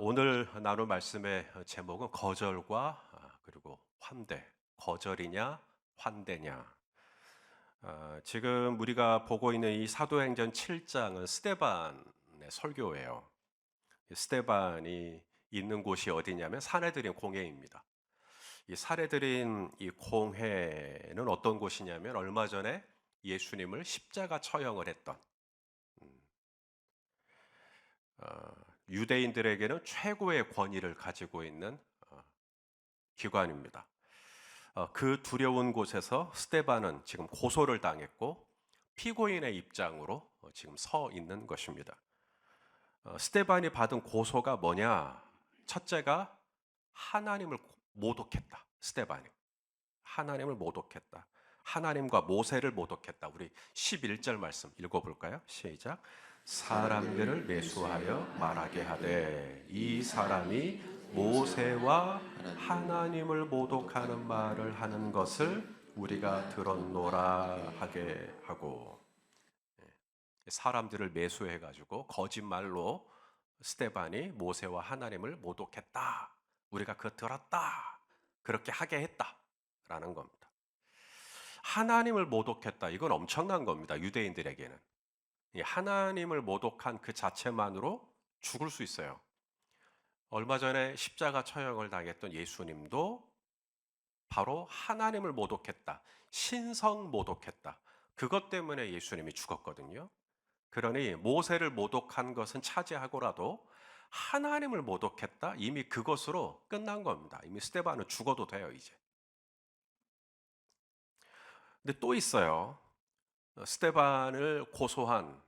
오늘 나눌 말씀의 제목은 거절과 그리고 환대. 거절이냐, 환대냐. 지금 우리가 보고 있는 이 사도행전 7장은 스데반의 설교예요. 스데반이 있는 곳이 어디냐면 사내들인 공회입니다. 이 사내들인 이 공회는 어떤 곳이냐면 얼마 전에 예수님을 십자가 처형을 했던 어, 유대인들에게는 최고의 권위를 가지고 있는 기관입니다. 그 두려운 곳에서 스데반은 지금 고소를 당했고 피고인의 입장으로 지금 서 있는 것입니다. 스데반이 받은 고소가 뭐냐? 첫째가 하나님을 모독했다. 스데반이 하나님을 모독했다. 하나님과 모세를 모독했다. 우리 11절 말씀 읽어볼까요? 시작. 사람들을 매수하여 말하게 하되 이 사람이 모세와 하나님을 모독하는 말을 하는 것을 우리가 들었노라 하게 하고, 사람들을 매수해 가지고 거짓말로 스데반이 모세와 하나님을 모독했다. 우리가 그거 들었다. 그렇게 하게 했다라는 겁니다. 하나님을 모독했다. 이건 엄청난 겁니다. 유대인들에게는. 하나님을 모독한 그 자체만으로 죽을 수 있어요. 얼마 전에 십자가 처형을 당했던 예수님도 바로 하나님을 모독했다. 신성 모독했다. 그것 때문에 예수님이 죽었거든요. 그러니 모세를 모독한 것은 차지하고라도 하나님을 모독했다. 이미 그것으로 끝난 겁니다. 이미 스데반은 죽어도 돼요, 이제. 근데 또 있어요. 스데반을 고소한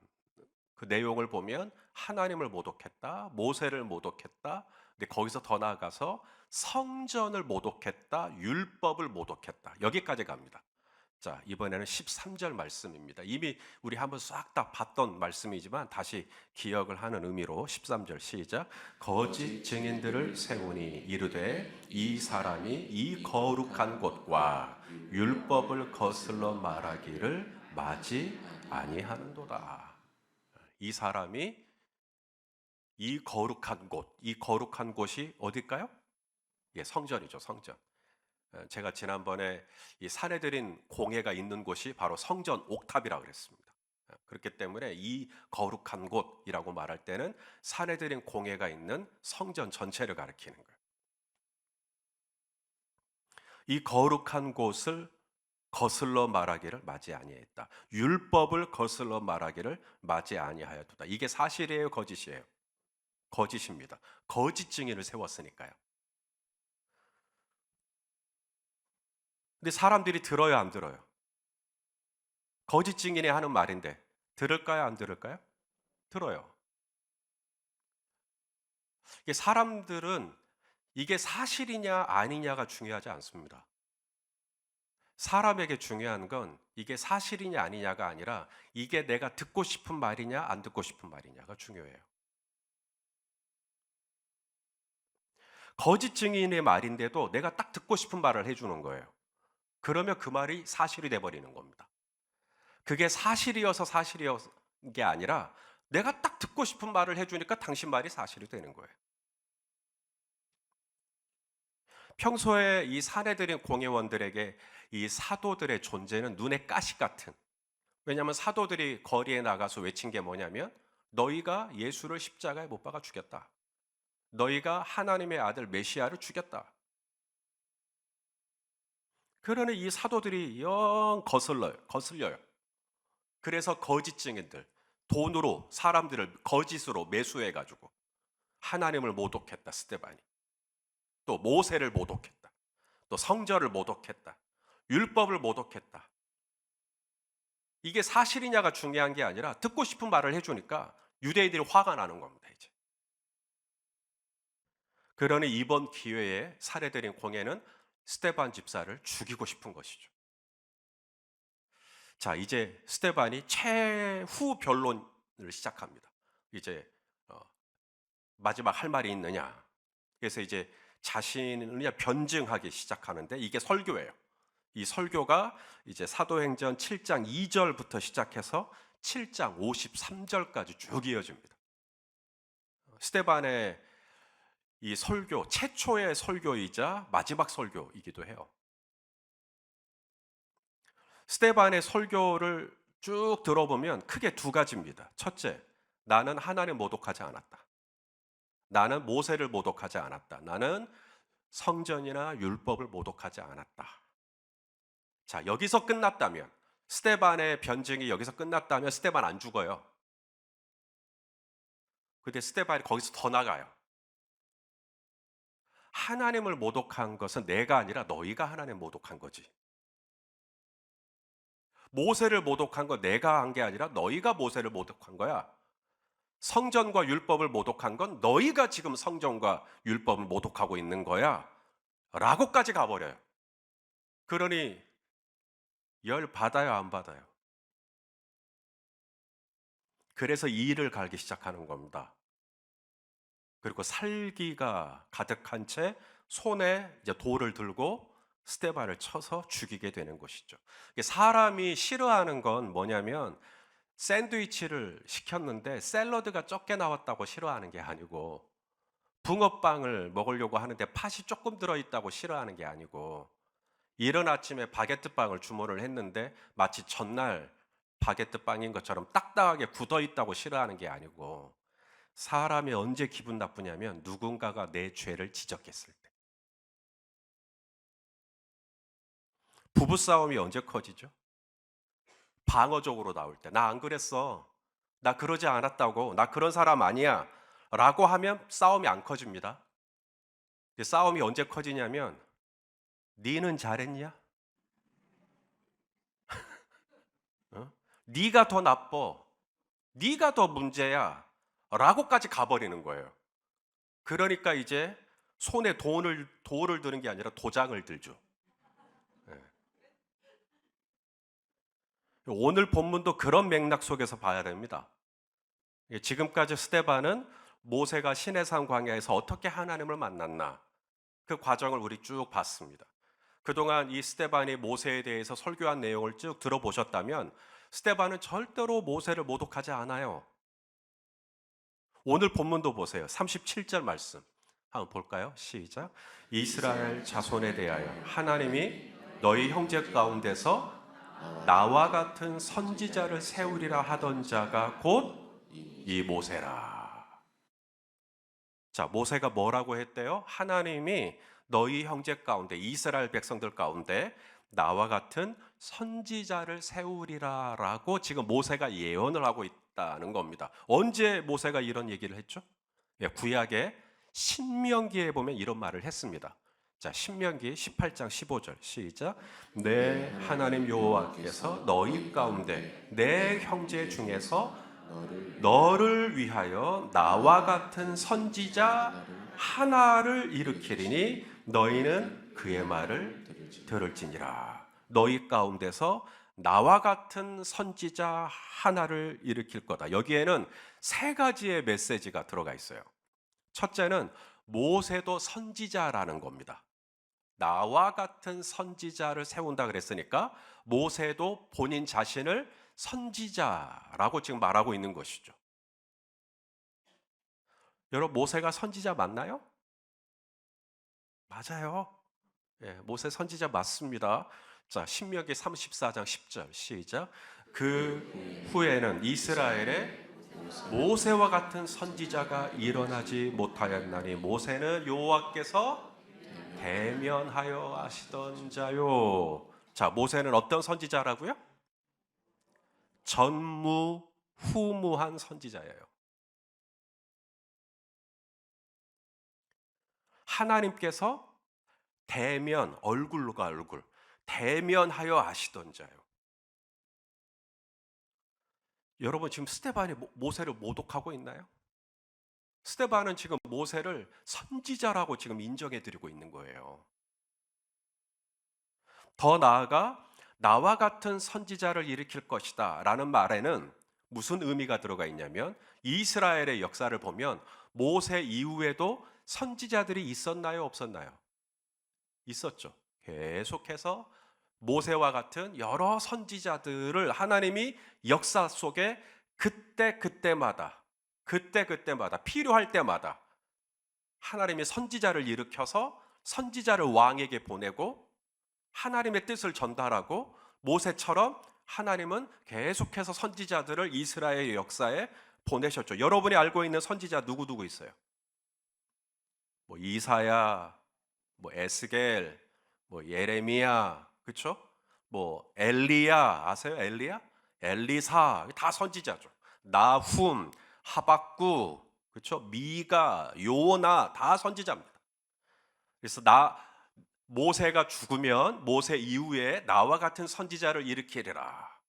그 내용을 보면 하나님을 모독했다, 모세를 모독했다. 근데 거기서 더 나아가서 성전을 모독했다, 율법을 모독했다. 여기까지 갑니다. 자, 이번에는 13절 말씀입니다. 이미 우리 한번 싹 다 봤던 말씀이지만 다시 기억을 하는 의미로 13절 시작. 거짓 증인들을 세우니 이르되 이 사람이 이 거룩한 곳과 율법을 거슬러 말하기를 마지 아니하는도다. 이 사람이 이 거룩한 곳, 이 거룩한 곳이 어딜까요? 예, 성전이죠, 성전. 제가 지난번에 이 사내들인 공회가 있는 곳이 바로 성전 옥탑이라고 그랬습니다. 그렇기 때문에 이 거룩한 곳이라고 말할 때는 사내들인 공회가 있는 성전 전체를 가리키는 거예요. 이 거룩한 곳을 거슬러 말하기를 마지 아니했다. 율법을 거슬러 말하기를 마지 아니하였다. 이게 사실이에요, 거짓이에요? 거짓입니다. 거짓 증인을 세웠으니까요. 근데 사람들이 들어요, 안 들어요? 거짓 증인이 하는 말인데 들을까요, 안 들을까요? 들어요. 이게 사람들은 이게 사실이냐 아니냐가 중요하지 않습니다. 사람에게 중요한 건 이게 사실이냐 아니냐가 아니라 이게 내가 듣고 싶은 말이냐 안 듣고 싶은 말이냐가 중요해요. 거짓 증인의 말인데도 내가 딱 듣고 싶은 말을 해주는 거예요. 그러면 그 말이 사실이 돼버리는 겁니다. 그게 사실이어서 사실이었 게 아니라 내가 딱 듣고 싶은 말을 해주니까 당신 말이 사실이 되는 거예요. 평소에 이 사내들인 공회원들에게 이 사도들의 존재는 눈의 가시 같은, 왜냐하면 사도들이 거리에 나가서 외친 게 뭐냐면 너희가 예수를 십자가에 못 박아 죽였다. 너희가 하나님의 아들 메시아를 죽였다. 그러니 이 사도들이 영 거슬려요. 그래서 거짓 증인들, 돈으로 사람들을 거짓으로 매수해가지고 하나님을 모독했다, 스데반이. 또 모세를 모독했다. 또 성전을 모독했다. 율법을 모독했다. 이게 사실이냐가 중요한 게 아니라 듣고 싶은 말을 해주니까 유대인들이 화가 나는 겁니다, 이제. 그러니 이번 기회에 살해드린 공예는 스데반 집사를 죽이고 싶은 것이죠. 자, 이제 스데반이 최후 변론을 시작합니다. 이제 마지막 할 말이 있느냐. 그래서 이제 자신을 변증하기 시작하는데 이게 설교예요. 이 설교가 이제 사도행전 7장 2절부터 시작해서 7장 53절까지 쭉 이어집니다. 스데반의 이 설교, 최초의 설교이자 마지막 설교이기도 해요. 스데반의 설교를 쭉 들어보면 크게 두 가지입니다. 첫째, 나는 하나님 모독하지 않았다. 나는 모세를 모독하지 않았다. 나는 성전이나 율법을 모독하지 않았다. 자, 여기서 끝났다면, 스데반의 변증이 여기서 끝났다면 스데반 안 죽어요. 근데 스데반이 거기서 더 나가요. 하나님을 모독한 것은 내가 아니라 너희가 하나님 모독한 거지. 모세를 모독한 건 내가 한 게 아니라 너희가 모세를 모독한 거야. 성전과 율법을 모독한 건 너희가 지금 성전과 율법을 모독하고 있는 거야. 라고까지 가버려요. 그러니 열 받아요, 안 받아요? 그래서 이를 갈기 시작하는 겁니다. 그리고 살기가 가득한 채 손에 이제 돌을 들고 스데반을 쳐서 죽이게 되는 것이죠. 사람이 싫어하는 건 뭐냐면 샌드위치를 시켰는데 샐러드가 적게 나왔다고 싫어하는 게 아니고, 붕어빵을 먹으려고 하는데 팥이 조금 들어있다고 싫어하는 게 아니고, 이른 아침에 바게트빵을 주문을 했는데 마치 전날 바게트빵인 것처럼 딱딱하게 굳어있다고 싫어하는 게 아니고, 사람이 언제 기분 나쁘냐면 누군가가 내 죄를 지적했을 때. 부부싸움이 언제 커지죠? 방어적으로 나올 때. 나 안 그랬어. 나 그러지 않았다고. 나 그런 사람 아니야. 라고 하면 싸움이 안 커집니다. 싸움이 언제 커지냐면 니는 잘했냐? 어? 네가 더 나빠. 네가 더 문제야. 라고까지 가버리는 거예요. 그러니까 이제 손에 돌을 드는 게 아니라 도장을 들죠. 예. 오늘 본문도 그런 맥락 속에서 봐야 됩니다. 지금까지 스데반은 모세가 시내산 광야에서 어떻게 하나님을 만났나, 그 과정을 우리 쭉 봤습니다. 그동안 이 스데반이 모세에 대해서 설교한 내용을 쭉 들어보셨다면 스데반은 절대로 모세를 모독하지 않아요. 오늘 본문도 보세요. 37절 말씀 한번 볼까요? 시작. 이스라엘 자손에 대하여 하나님이 너희 형제 가운데서 나와 같은 선지자를 세우리라 하던 자가 곧 이 모세라. 자, 모세가 뭐라고 했대요? 하나님이 너희 형제 가운데, 이스라엘 백성들 가운데 나와 같은 선지자를 세우리라 라고 지금 모세가 예언을 하고 있다는 겁니다. 언제 모세가 이런 얘기를 했죠? 구약의 신명기에 보면 이런 말을 했습니다. 자, 신명기 18장 15절 시작. 내 하나님 여호와께서 너희 가운데 내 형제 중에서 너를 위하여 나와 같은 선지자 하나를 일으키리니 너희는 그의 말을 들을지니라. 너희 가운데서 나와 같은 선지자 하나를 일으킬 거다. 여기에는 세 가지의 메시지가 들어가 있어요. 첫째는 모세도 선지자라는 겁니다. 나와 같은 선지자를 세운다 그랬으니까 모세도 본인 자신을 선지자라고 지금 말하고 있는 것이죠. 여러분, 모세가 선지자 맞나요? 맞아요. 예, 모세 선지자 맞습니다. 자, 신명기 34장 10절 시작. 그 후에는 이스라엘에 모세와 같은 선지자가 일어나지 못하였나니 모세는 여호와께서 대면하여 하시던 자요. 자, 모세는 어떤 선지자라고요? 전무후무한 선지자예요. 하나님께서 대면, 얼굴과 얼굴, 대면하여 아시던 자요. 여러분, 지금 스데반이 모세를 모독하고 있나요? 스데반은 지금 모세를 선지자라고 지금 인정해 드리고 있는 거예요. 더 나아가 나와 같은 선지자를 일으킬 것이다 라는 말에는 무슨 의미가 들어가 있냐면, 이스라엘의 역사를 보면 모세 이후에도 선지자들이 있었나요, 없었나요? 있었죠. 계속해서 모세와 같은 여러 선지자들을 하나님이 역사 속에 그때그때마다 필요할 때마다 하나님이 선지자를 일으켜서 선지자를 왕에게 보내고 하나님의 뜻을 전달하고, 모세처럼 하나님은 계속해서 선지자들을 이스라엘 역사에 보내셨죠. 여러분이 알고 있는 선지자 누구 있어요? 뭐 이사야, 뭐 에스겔, 뭐 예레미야, 그렇죠? 뭐 엘리야, 아세요? 엘리야? 엘리사, 다 선지자죠. 나훔, 하박구, 그렇죠? 미가, 요나, 다 선지자입니다. 그래서 모세가 죽으면 모세 이후에 나와 같은 선지자를 일으키리라.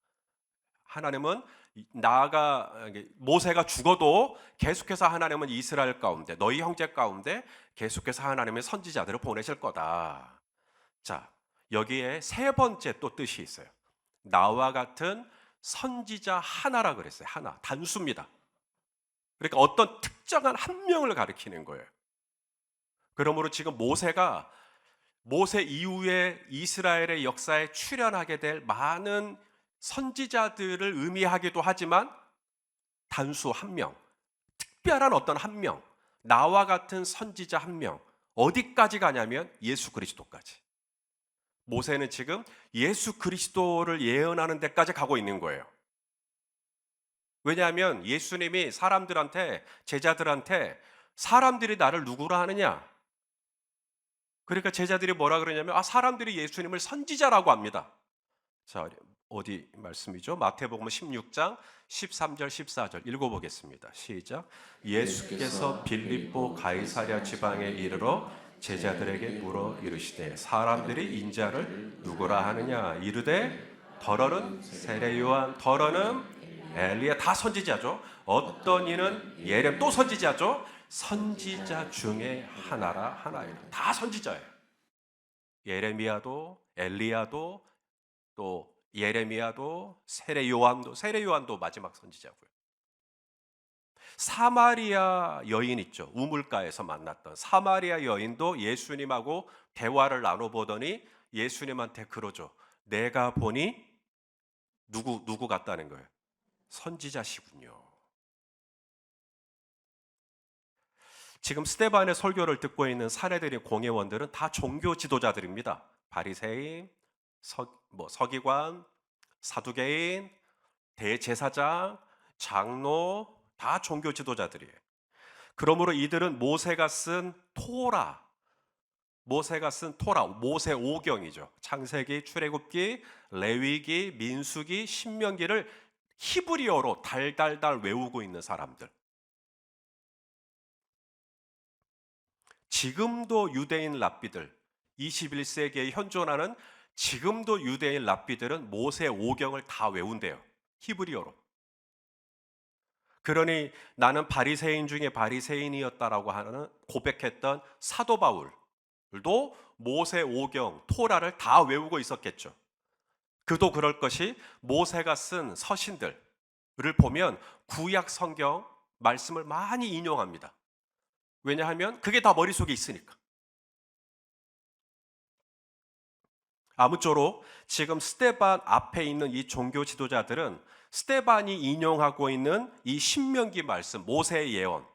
하나님은 모세가 죽어도 계속해서 하나님은 이스라엘 가운데, 너희 형제 가운데 계속해서 하나님의 선지자들을 보내실 거다. 자, 여기에 세 번째 또 뜻이 있어요. 나와 같은 선지자 하나라 그랬어요. 하나, 단수입니다. 그러니까 어떤 특정한 한 명을 가리키는 거예요. 그러므로 지금 모세가 모세 이후에 이스라엘의 역사에 출현하게 될 많은 선지자들을 의미하기도 하지만, 단수 한 명, 특별한 어떤 한 명, 나와 같은 선지자 한 명, 어디까지 가냐면 예수 그리스도까지. 모세는 지금 예수 그리스도를 예언하는 데까지 가고 있는 거예요. 왜냐하면 예수님이 제자들한테 사람들이 나를 누구라 하느냐? 그러니까 제자들이 뭐라 그러냐면, 사람들이 예수님을 선지자라고 합니다. 자, 어디 말씀이죠? 마태복음 16장 13절 14절 읽어보겠습니다. 시작. 예수께서 빌립보 가이사랴 지방에 이르러 제자들에게 물어 이르시되, 사람들이 인자를 누구라 하느냐? 이르되 더러는 세례 요한, 더러는 엘리야. 다 선지자죠. 어떤 이는 예렘, 또 선지자죠. 선지자 중에 하나이라. 다 선지자예요. 예레미야도, 엘리야도, 또 예레미야도, 세례 요한도 마지막 선지자고요. 사마리아 여인 있죠. 우물가에서 만났던 사마리아 여인도 예수님하고 대화를 나눠보더니 예수님한테 그러죠. 내가 보니 누구 같다는 거예요? 선지자시군요. 지금 스데반의 설교를 듣고 있는 사례들의 공회원들은 다 종교 지도자들입니다. 바리새인, 서기관, 사두개인, 대제사장, 장로, 다 종교 지도자들이에요. 그러므로 이들은 모세가 쓴 토라, 모세 오경이죠. 창세기, 출애굽기, 레위기, 민수기, 신명기를 히브리어로 달달달 외우고 있는 사람들. 지금도 유대인 랍비들, 21세기에 현존하는 지금도 유대인 랍비들은 모세 오경을 다 외운대요. 히브리어로. 그러니 나는 바리새인 중에 바리새인이었다라고 하는 고백했던 사도 바울도 모세 오경, 토라를 다 외우고 있었겠죠. 그도 그럴 것이, 모세가 쓴 서신들을 보면 구약 성경 말씀을 많이 인용합니다. 왜냐하면 그게 다 머릿속에 있으니까. 아무쪼록 지금 스데반 앞에 있는 이 종교 지도자들은 스데반이 인용하고 있는 이 신명기 말씀, 모세의 예언,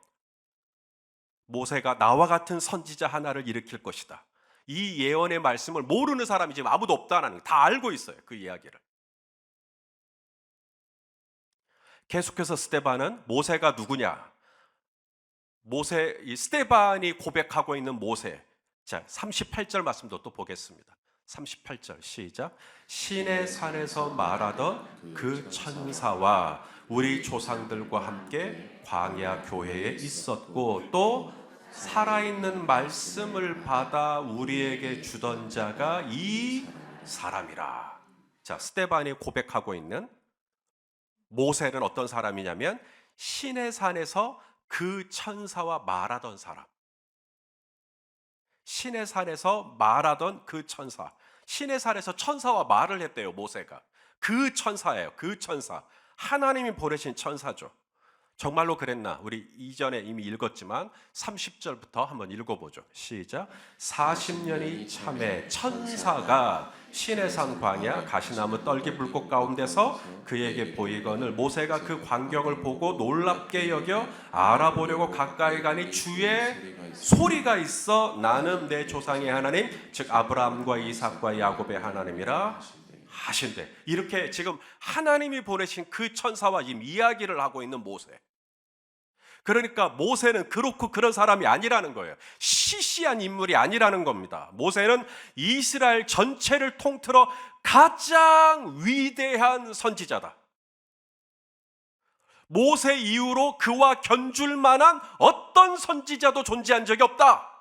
모세가 나와 같은 선지자 하나를 일으킬 것이다, 이 예언의 말씀을 모르는 사람이 지금 아무도 없다는, 다 알고 있어요. 그 이야기를. 계속해서 스데반은 모세가 누구냐, 이 스데반이 고백하고 있는 모세. 자, 38절 말씀도 또 보겠습니다. 38절 시작. 신의 산에서 말하던 그 천사와 우리 조상들과 함께 광야 교회에 있었고, 또 살아있는 말씀을 받아 우리에게 주던 자가 이 사람이라. 자, 스데반이 고백하고 있는 모세는 어떤 사람이냐면, 신의 산에서 그 천사와 말하던 사람. 신의 산에서 말하던 그 천사. 신의 산에서 천사와 말을 했대요, 모세가. 그 천사예요. 그 천사. 하나님이 보내신 천사죠. 정말로 그랬나? 우리 이전에 이미 읽었지만 30절부터 한번 읽어보죠. 시작. 40년이 참에 천사가 시내산 광야 가시나무 떨기 불꽃 가운데서 그에게 보이거늘 모세가 그 광경을 보고 놀랍게 여겨 알아보려고 가까이 가니 주의 소리가 있어 나는 내 조상의 하나님 즉 아브라함과 이삭과 야곱의 하나님이라 하신대. 이렇게 지금 하나님이 보내신 그 천사와 지금 이야기를 하고 있는 모세. 그러니까 모세는 그렇고 그런 사람이 아니라는 거예요. 시시한 인물이 아니라는 겁니다. 모세는 이스라엘 전체를 통틀어 가장 위대한 선지자다. 모세 이후로 그와 견줄 만한 어떤 선지자도 존재한 적이 없다.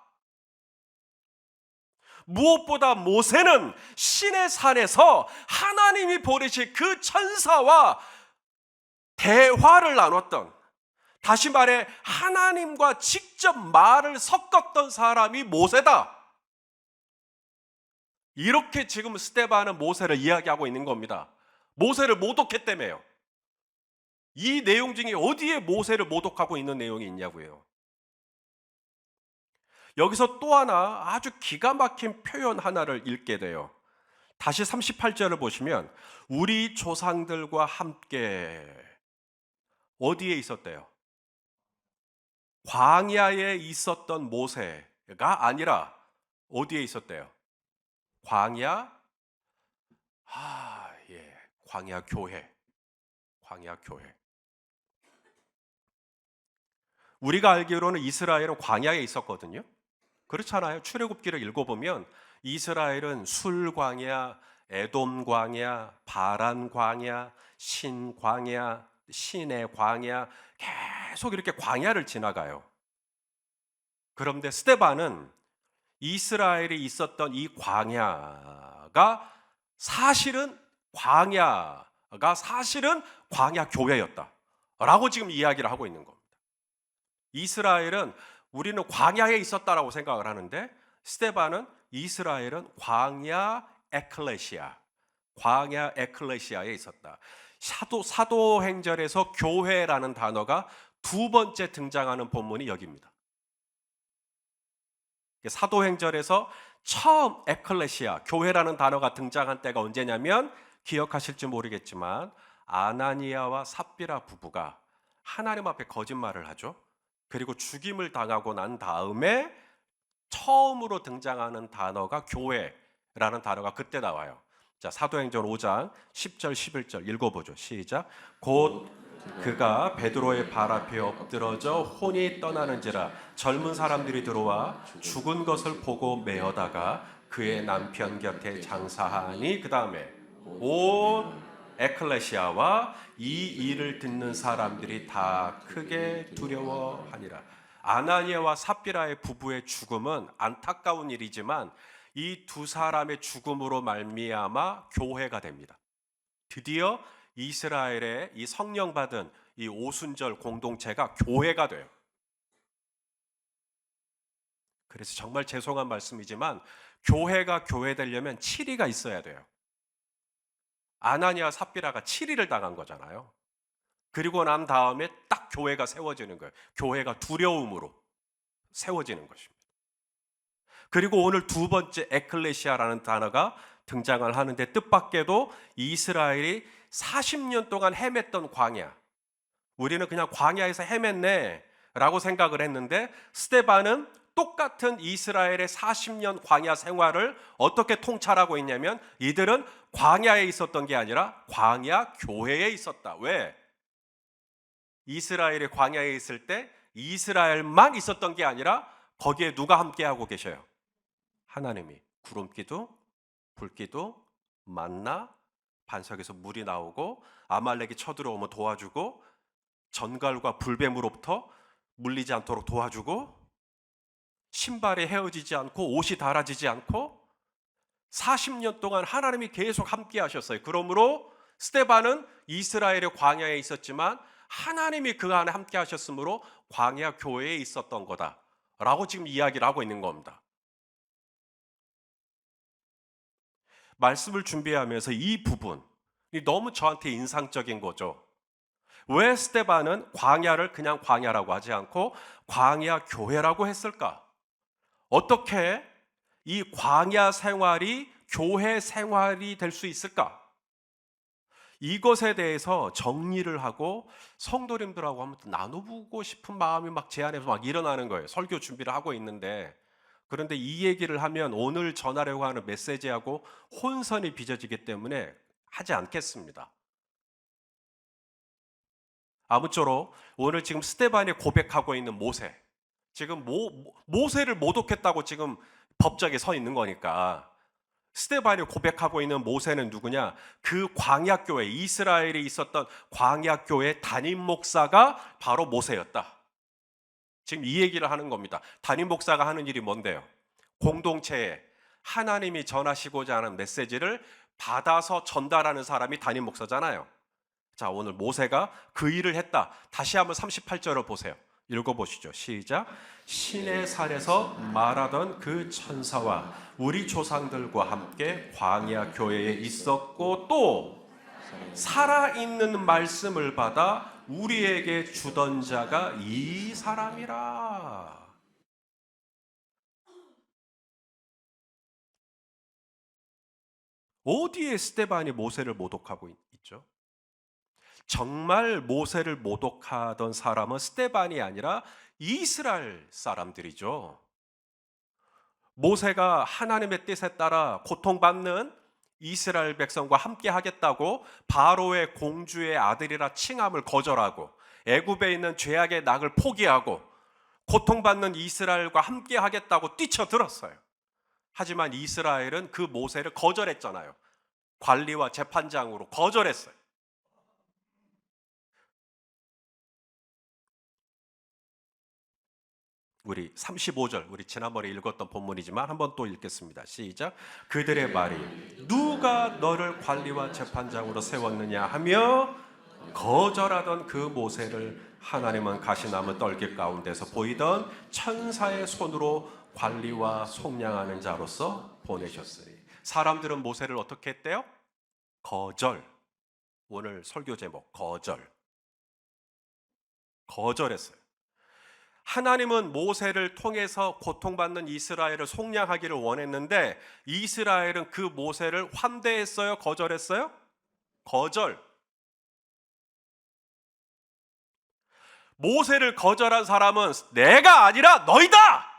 무엇보다 모세는 신의 산에서 하나님이 보내신 그 천사와 대화를 나눴던, 다시 말해 하나님과 직접 말을 섞었던 사람이 모세다. 이렇게 지금 스데반은 모세를 이야기하고 있는 겁니다. 모세를 모독했다며요. 이 내용 중에 어디에 모세를 모독하고 있는 내용이 있냐고요. 여기서 또 하나 아주 기가 막힌 표현 하나를 읽게 돼요. 다시 38절을 보시면 우리 조상들과 함께 어디에 있었대요? 광야에 있었던 모세가 아니라 어디에 있었대요? 광야 광야 교회. 광야 교회. 우리가 알기로는 이스라엘은 광야에 있었거든요. 그렇잖아요. 출애굽기를 읽어보면 이스라엘은 술 광야, 에돔 광야, 바란 광야, 신 광야, 신의 광야, 계속 이렇게 광야를 지나가요. 그런데 스데반은 이스라엘이 있었던 이 광야가 사실은 광야 교회였다라고 지금 이야기를 하고 있는 겁니다. 이스라엘은 우리는 광야에 있었다라고 생각을 하는데 스데반은 이스라엘은 광야 에클레시아에 있었다. 사도행전에서 교회라는 단어가 두 번째 등장하는 본문이 여기입니다. 사도행전에서 처음 에클레시아, 교회라는 단어가 등장한 때가 언제냐면 기억하실지 모르겠지만 아나니아와 삽비라 부부가 하나님 앞에 거짓말을 하죠. 그리고 죽임을 당하고 난 다음에 처음으로 등장하는 단어가 교회라는 단어가 그때 나와요. 자, 사도행전 5장 10절 11절 읽어보죠. 시작. 곧 그가 베드로의 발 앞에 엎드러져 혼이 떠나는지라 젊은 사람들이 들어와 죽은 것을 보고 메어다가 그의 남편 곁에 장사하니 그 다음에 온 에클레시아와 이 일을 듣는 사람들이 다 크게 두려워하니라. 아나니아와 삽비라의 부부의 죽음은 안타까운 일이지만 이 두 사람의 죽음으로 말미암아 교회가 됩니다. 드디어 이스라엘의 이 성령 받은 이 오순절 공동체가 교회가 돼요. 그래서 정말 죄송한 말씀이지만 교회가 교회되려면 7위가 있어야 돼요. 아나니아 삽비라가 7위를 당한 거잖아요. 그리고 난 다음에 딱 교회가 세워지는 거예요. 교회가 두려움으로 세워지는 것입니다. 그리고 오늘 두 번째 에클레시아라는 단어가 등장을 하는데 뜻밖에도 이스라엘이 40년 동안 헤맸던 광야, 우리는 그냥 광야에서 헤맸네 라고 생각을 했는데 스데반은 똑같은 이스라엘의 40년 광야 생활을 어떻게 통찰하고 있냐면 이들은 광야에 있었던 게 아니라 광야 교회에 있었다. 왜? 이스라엘이 광야에 있을 때 이스라엘만 있었던 게 아니라 거기에 누가 함께하고 계셔요? 하나님이. 구름기도, 불기도, 만나, 반석에서 물이 나오고 아말렉이 쳐들어오면 도와주고 전갈과 불뱀으로부터 물리지 않도록 도와주고 신발이 헤어지지 않고 옷이 닳아지지 않고 40년 동안 하나님이 계속 함께 하셨어요. 그러므로 스데반은 이스라엘의 광야에 있었지만 하나님이 그 안에 함께 하셨으므로 광야 교회에 있었던 거다라고 지금 이야기를 하고 있는 겁니다. 말씀을 준비하면서 이 부분이 너무 저한테 인상적인 거죠. 왜 스데반은 광야를 그냥 광야라고 하지 않고 광야 교회라고 했을까? 어떻게 이 광야 생활이 교회 생활이 될 수 있을까? 이것에 대해서 정리를 하고 성도님들하고 한번 나눠보고 싶은 마음이 막 제 안에서 막 일어나는 거예요. 설교 준비를 하고 있는데, 그런데 이 얘기를 하면 오늘 전하려고 하는 메시지하고 혼선이 빚어지기 때문에 하지 않겠습니다. 아무쪼록 오늘 지금 스데반이 고백하고 있는 모세, 지금 모세를 모독했다고 지금 법정에 서 있는 거니까, 스데반이 고백하고 있는 모세는 누구냐? 그 광야교회, 이스라엘에 있었던 광야교회 담임 목사가 바로 모세였다. 지금 이 얘기를 하는 겁니다. 담임 목사가 하는 일이 뭔데요? 공동체에 하나님이 전하시고자 하는 메시지를 받아서 전달하는 사람이 담임 목사잖아요. 자, 오늘 모세가 그 일을 했다. 다시 한번 38절을 보세요. 읽어보시죠. 시작. 신의 산에서 말하던 그 천사와 우리 조상들과 함께 광야 교회에 있었고 또 살아있는 말씀을 받아 우리에게 주던 자가 이 사람이라. 어디에 스데반이 모세를 모독하고 있죠? 정말 모세를 모독하던 사람은 스데반이 아니라 이스라엘 사람들이죠. 모세가 하나님의 뜻에 따라 고통받는 이스라엘 백성과 함께 하겠다고 바로의 공주의 아들이라 칭함을 거절하고 애굽에 있는 죄악의 낙을 포기하고 고통받는 이스라엘과 함께 하겠다고 뛰쳐들었어요. 하지만 이스라엘은 그 모세를 거절했잖아요. 관리와 재판장으로 거절했어요. 우리 35절, 우리 지난번에 읽었던 본문이지만 한번 또 읽겠습니다. 시작. 그들의 말이 누가 너를 관리와 재판장으로 세웠느냐 하며 거절하던 그 모세를 하나님은 가시나무 떨기 가운데서 보이던 천사의 손으로 관리와 속량하는 자로서 보내셨으니. 사람들은 모세를 어떻게 했대요? 거절. 오늘 설교 제목 거절했어요. 하나님은 모세를 통해서 고통받는 이스라엘을 속량하기를 원했는데 이스라엘은 그 모세를 환대했어요? 거절했어요? 거절. 모세를 거절한 사람은 내가 아니라 너희다!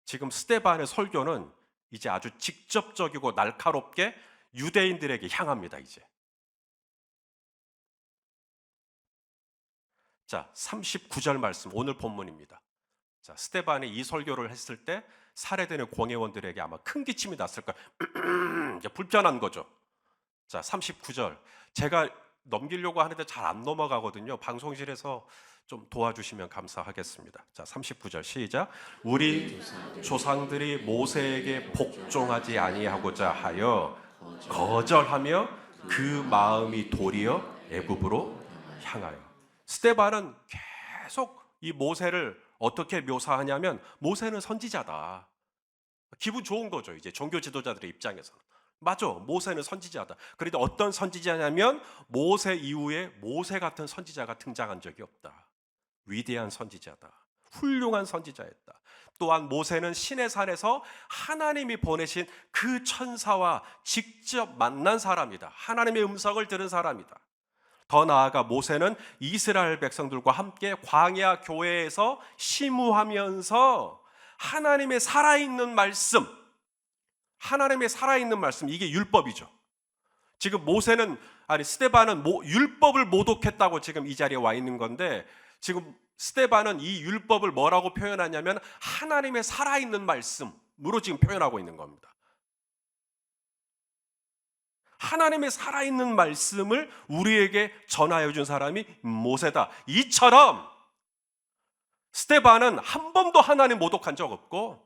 지금 스데반의 설교는 이제 아주 직접적이고 날카롭게 유대인들에게 향합니다. 이제. 자, 39절 말씀, 오늘 본문입니다. 자, 스데반이 이 설교를 했을 때 살해되는 공회원들에게 아마 큰 기침이 났을 거예요. 이제 불편한 거죠. 자, 39절. 제가 넘기려고 하는데 잘 안 넘어가거든요. 방송실에서 좀 도와주시면 감사하겠습니다. 자, 39절 시작. 우리 조상들이 모세에게 복종하지 아니하고자 하여 거절하며 그 마음이 도리어 애굽으로 향하여. 스데반은 계속 이 모세를 어떻게 묘사하냐면 모세는 선지자다. 기분 좋은 거죠. 이제 종교 지도자들의 입장에서는. 맞아. 모세는 선지자다. 그런데 어떤 선지자냐면 모세 이후에 모세 같은 선지자가 등장한 적이 없다. 위대한 선지자다. 훌륭한 선지자였다. 또한 모세는 신의 산에서 하나님이 보내신 그 천사와 직접 만난 사람이다. 하나님의 음성을 들은 사람이다. 더 나아가 모세는 이스라엘 백성들과 함께 광야 교회에서 심우하면서 하나님의 살아있는 말씀, 이게 율법이죠. 지금 스데반은 율법을 모독했다고 지금 이 자리에 와 있는 건데, 지금 스데반은 이 율법을 뭐라고 표현하냐면 하나님의 살아있는 말씀으로 지금 표현하고 있는 겁니다. 하나님의 살아있는 말씀을 우리에게 전하여 준 사람이 모세다. 이처럼 스데반은 한 번도 하나님 모독한 적 없고,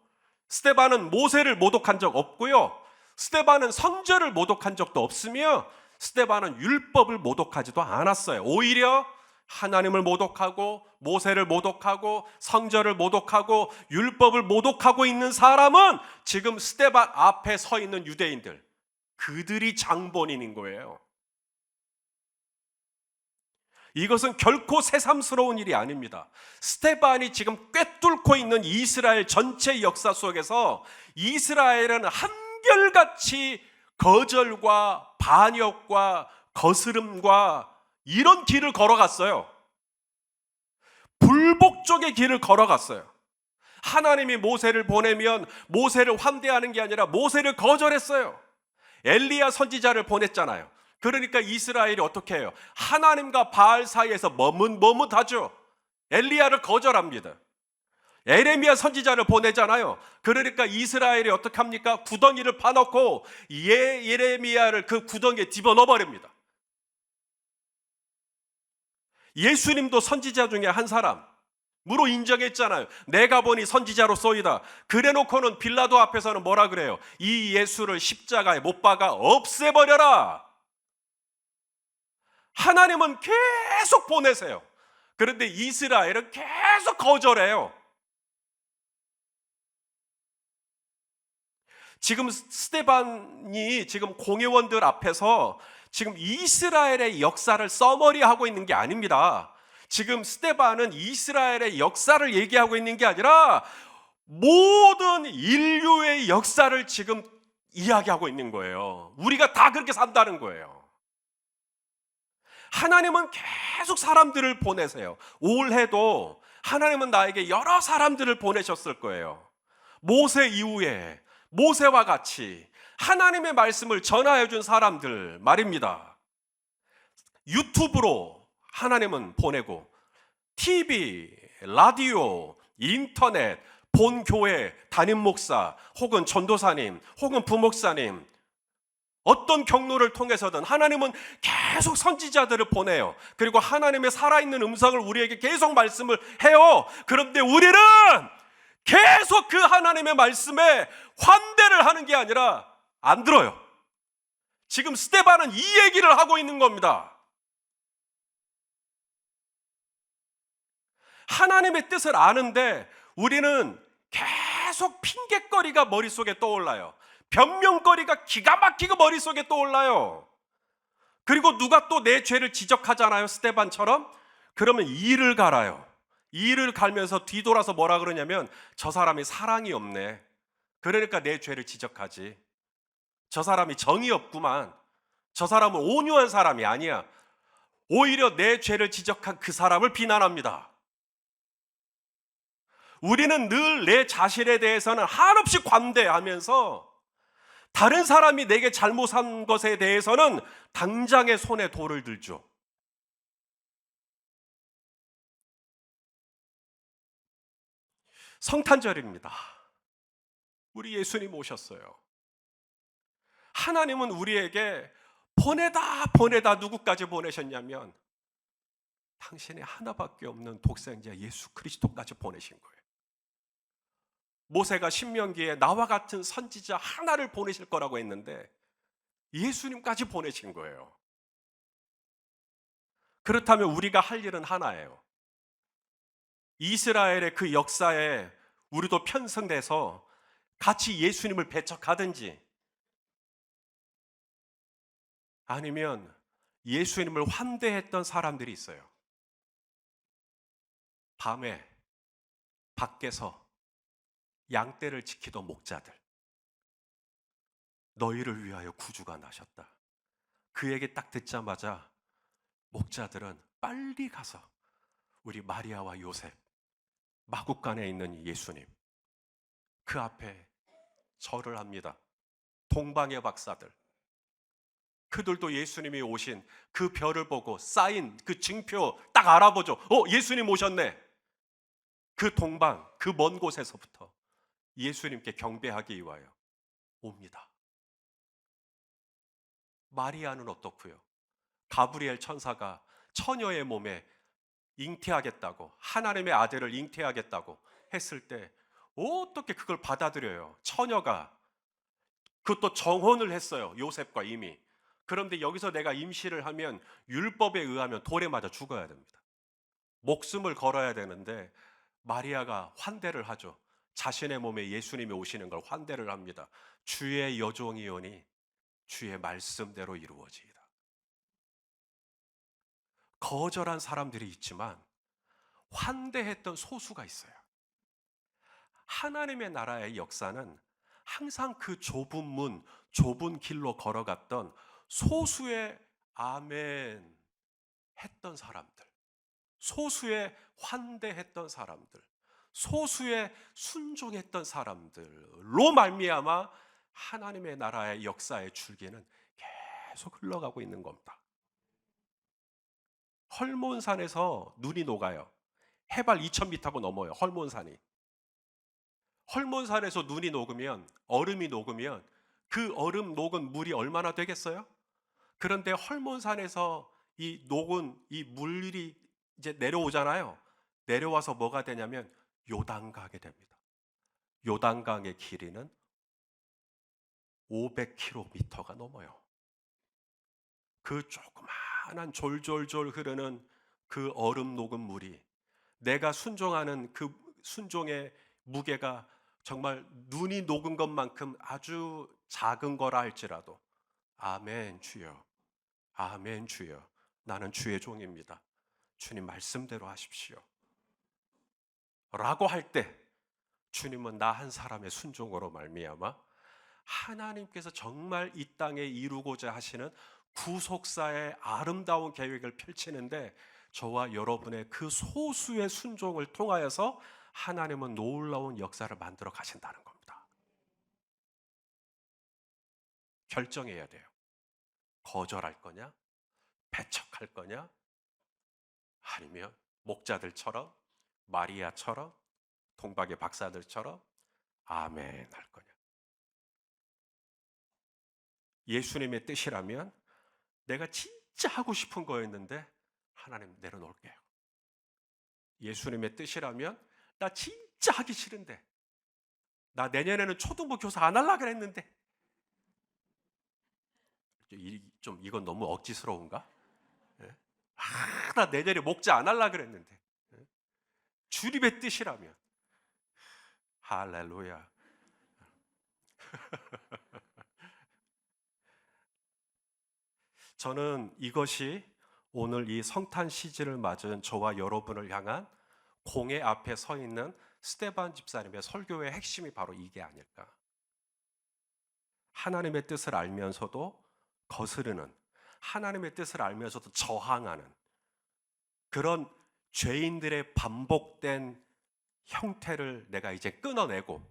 스데반은 모세를 모독한 적 없고요, 스데반은 성전을 모독한 적도 없으며, 스데반은 율법을 모독하지도 않았어요. 오히려 하나님을 모독하고 모세를 모독하고 성전을 모독하고 율법을 모독하고 있는 사람은 지금 스데반 앞에 서 있는 유대인들, 그들이 장본인인 거예요. 이것은 결코 새삼스러운 일이 아닙니다. 스데반이 지금 꿰뚫고 있는 이스라엘 전체 역사 속에서 이스라엘은 한결같이 거절과 반역과 거스름과 이런 길을 걸어갔어요. 불복종의 길을 걸어갔어요. 하나님이 모세를 보내면 모세를 환대하는 게 아니라 모세를 거절했어요. 엘리야 선지자를 보냈잖아요. 그러니까 이스라엘이 어떻게 해요? 하나님과 바알 사이에서 머뭇머뭇하죠. 엘리야를 거절합니다. 에레미야 선지자를 보내잖아요. 그러니까 이스라엘이 어떻게 합니까? 구덩이를 파놓고 예레미야를 그 구덩이에 집어넣어 버립니다. 예수님도 선지자 중에 한 사람으로 인정했잖아요. 내가 보니 선지자로소이다. 그래놓고는 빌라도 앞에서는 뭐라 그래요? 이 예수를 십자가에 못 박아 없애버려라. 하나님은 계속 보내세요. 그런데 이스라엘은 계속 거절해요. 지금 스데반이 지금 공회원들 앞에서 지금 이스라엘의 역사를 써머리하고 있는 게 아닙니다. 지금 스데반은 이스라엘의 역사를 얘기하고 있는 게 아니라 모든 인류의 역사를 지금 이야기하고 있는 거예요. 우리가 다 그렇게 산다는 거예요. 하나님은 계속 사람들을 보내세요. 올해도 하나님은 나에게 여러 사람들을 보내셨을 거예요. 모세 이후에 모세와 같이 하나님의 말씀을 전하여 준 사람들 말입니다. 유튜브로 하나님은 보내고 TV, 라디오, 인터넷, 본 교회, 담임 목사, 혹은 전도사님, 혹은 부목사님, 어떤 경로를 통해서든 하나님은 계속 선지자들을 보내요. 그리고 하나님의 살아있는 음성을 우리에게 계속 말씀을 해요. 그런데 우리는 계속 그 하나님의 말씀에 환대를 하는 게 아니라 안 들어요. 지금 스데반은 이 얘기를 하고 있는 겁니다. 하나님의 뜻을 아는데 우리는 계속 핑계거리가 머릿속에 떠올라요. 변명거리가 기가 막히게 머릿속에 떠올라요. 그리고 누가 또 내 죄를 지적하잖아요. 스데반처럼. 그러면 이를 갈아요. 이를 갈면서 뒤돌아서 뭐라 그러냐면 저 사람이 사랑이 없네. 그러니까 내 죄를 지적하지. 저 사람이 정이 없구만. 저 사람은 온유한 사람이 아니야. 오히려 내 죄를 지적한 그 사람을 비난합니다. 우리는 늘 내 자신에 대해서는 한없이 관대하면서 다른 사람이 내게 잘못한 것에 대해서는 당장에 손에 돌을 들죠. 성탄절입니다. 우리 예수님 오셨어요. 하나님은 우리에게 보내다 누구까지 보내셨냐면 당신의 하나밖에 없는 독생자 예수 그리스도까지 보내신 거예요. 모세가 신명기에 나와 같은 선지자 하나를 보내실 거라고 했는데 예수님까지 보내신 거예요. 그렇다면 우리가 할 일은 하나예요. 이스라엘의 그 역사에 우리도 편성돼서 같이 예수님을 배척하든지 아니면 예수님을 환대했던 사람들이 있어요. 밤에 밖에서 양떼를 지키던 목자들, 너희를 위하여 구주가 나셨다. 그 얘기 딱 듣자마자 목자들은 빨리 가서 우리 마리아와 요셉, 마국간에 있는 예수님 그 앞에 절을 합니다. 동방의 박사들, 그들도 예수님이 오신 그 별을 보고 쌓인 그 징표 딱 알아보죠. 예수님 오셨네. 그 동방, 그 먼 곳에서부터 예수님께 경배하기 위하여 옵니다. 마리아는 어떻고요? 가브리엘 천사가 처녀의 몸에 잉태하겠다고, 하나님의 아들을 잉태하겠다고 했을 때 어떻게 그걸 받아들여요? 처녀가 그것도 정혼을 했어요. 요셉과 이미. 그런데 여기서 내가 임시를 하면 율법에 의하면 돌에 맞아 죽어야 됩니다. 목숨을 걸어야 되는데 마리아가 환대를 하죠. 자신의 몸에 예수님이 오시는 걸 환대를 합니다. 주의 여종이오니 주의 말씀대로 이루어지이다. 거절한 사람들이 있지만 환대했던 소수가 있어요. 하나님의 나라의 역사는 항상 그 좁은 문, 좁은 길로 걸어갔던 소수의 아멘 했던 사람들, 소수의 환대했던 사람들, 소수의 순종했던 사람들로 말미암아 하나님의 나라의 역사의 줄기는 계속 흘러가고 있는 겁니다. 헐몬산에서 눈이 녹아요. 해발 2000m가 넘어요. 헐몬산이. 헐몬산에서 눈이 녹으면, 얼음이 녹으면 그 얼음 녹은 물이 얼마나 되겠어요? 그런데 헐몬산에서 이 녹은 이 물이 이제 내려오잖아요. 내려와서 뭐가 되냐면 요단강이 됩니다. 요단강의 길이는 500km가 넘어요. 그 조그마한 졸졸졸 흐르는 그 얼음 녹은 물이 내가 순종하는 그 순종의 무게가 정말 눈이 녹은 것만큼 아주 작은 거라 할지라도 아멘 주여, 아멘 주여, 나는 주의 종입니다. 주님 말씀대로 하십시오 라고 할 때 주님은 나 한 사람의 순종으로 말미암아 하나님께서 정말 이 땅에 이루고자 하시는 구속사의 아름다운 계획을 펼치는데 저와 여러분의 그 소수의 순종을 통하여서 하나님은 놀라운 역사를 만들어 가신다는 겁니다. 결정해야 돼요. 거절할 거냐? 배척할 거냐? 아니면 목자들처럼, 마리아처럼, 동박의 박사들처럼 아멘 할 거냐? 예수님의 뜻이라면 내가 진짜 하고 싶은 거였는데 하나님 내려놓을게요. 예수님의 뜻이라면 나 진짜 하기 싫은데, 나 내년에는 초등부 교사 안 하려고 했는데, 좀 이건 너무 억지스러운가? 예? 나 내년에 목자 안 하려고 했는데, 예? 주님의 뜻이라면 할렐루야. 저는 이것이 오늘 이 성탄 시즌을 맞은 저와 여러분을 향한 공회 앞에 서 있는 스테반 집사님의 설교의 핵심이 바로 이게 아닐까. 하나님의 뜻을 알면서도 거스르는, 하나님의 뜻을 알면서도 저항하는 그런 죄인들의 반복된 형태를 내가 이제 끊어내고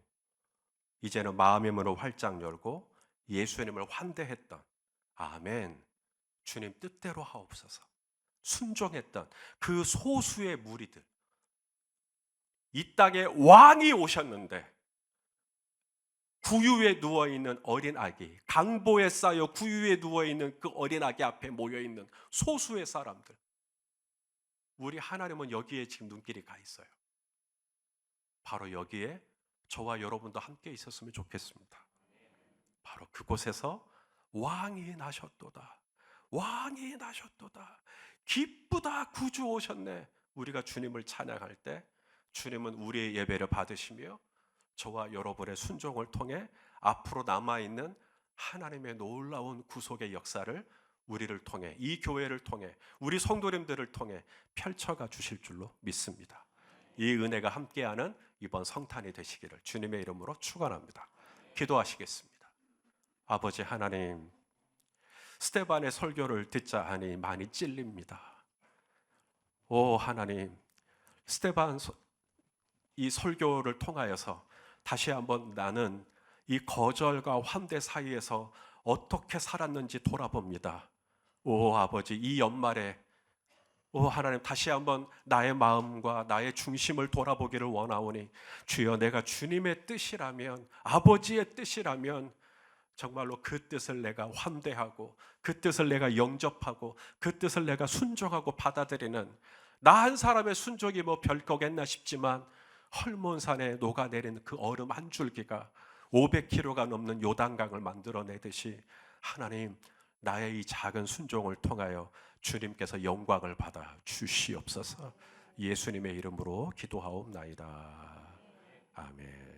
이제는 마음의 문을 활짝 열고 예수님을 환대했던 아멘, 주님 뜻대로 하옵소서 순종했던 그 소수의 무리들, 이 땅에 왕이 오셨는데 구유에 누워있는 어린 아기, 강보에 쌓여 구유에 누워있는 그 어린 아기 앞에 모여있는 소수의 사람들, 우리 하나님은 여기에 지금 눈길이 가 있어요. 바로 여기에 저와 여러분도 함께 있었으면 좋겠습니다. 바로 그곳에서 왕이 나셨도다, 왕이 나셨도다, 기쁘다, 구주 오셨네. 우리가 주님을 찬양할 때 주님은 우리의 예배를 받으시며 저와 여러분의 순종을 통해 앞으로 남아있는 하나님의 놀라운 구속의 역사를 우리를 통해, 이 교회를 통해, 우리 성도님들을 통해 펼쳐가 주실 줄로 믿습니다. 이 은혜가 함께하는 이번 성탄이 되시기를 주님의 이름으로 축원합니다. 기도하시겠습니다. 아버지 하나님, 스테반의 설교를 듣자 하니 많이 찔립니다. 오 하나님, 스테반 이 설교를 통하여서 다시 한번 나는 이 거절과 환대 사이에서 어떻게 살았는지 돌아봅니다. 오 아버지, 이 연말에 오 하나님, 다시 한번 나의 마음과 나의 중심을 돌아보기를 원하오니 주여, 내가 주님의 뜻이라면, 아버지의 뜻이라면 정말로 그 뜻을 내가 환대하고 그 뜻을 내가 영접하고 그 뜻을 내가 순종하고 받아들이는, 나 한 사람의 순종이 뭐 별거겠나 싶지만 헐몬산에 녹아내린 그 얼음 한 줄기가 500km가 넘는 요단강을 만들어내듯이 하나님, 나의 이 작은 순종을 통하여 주님께서 영광을 받아 주시옵소서. 예수님의 이름으로 기도하옵나이다. 아멘.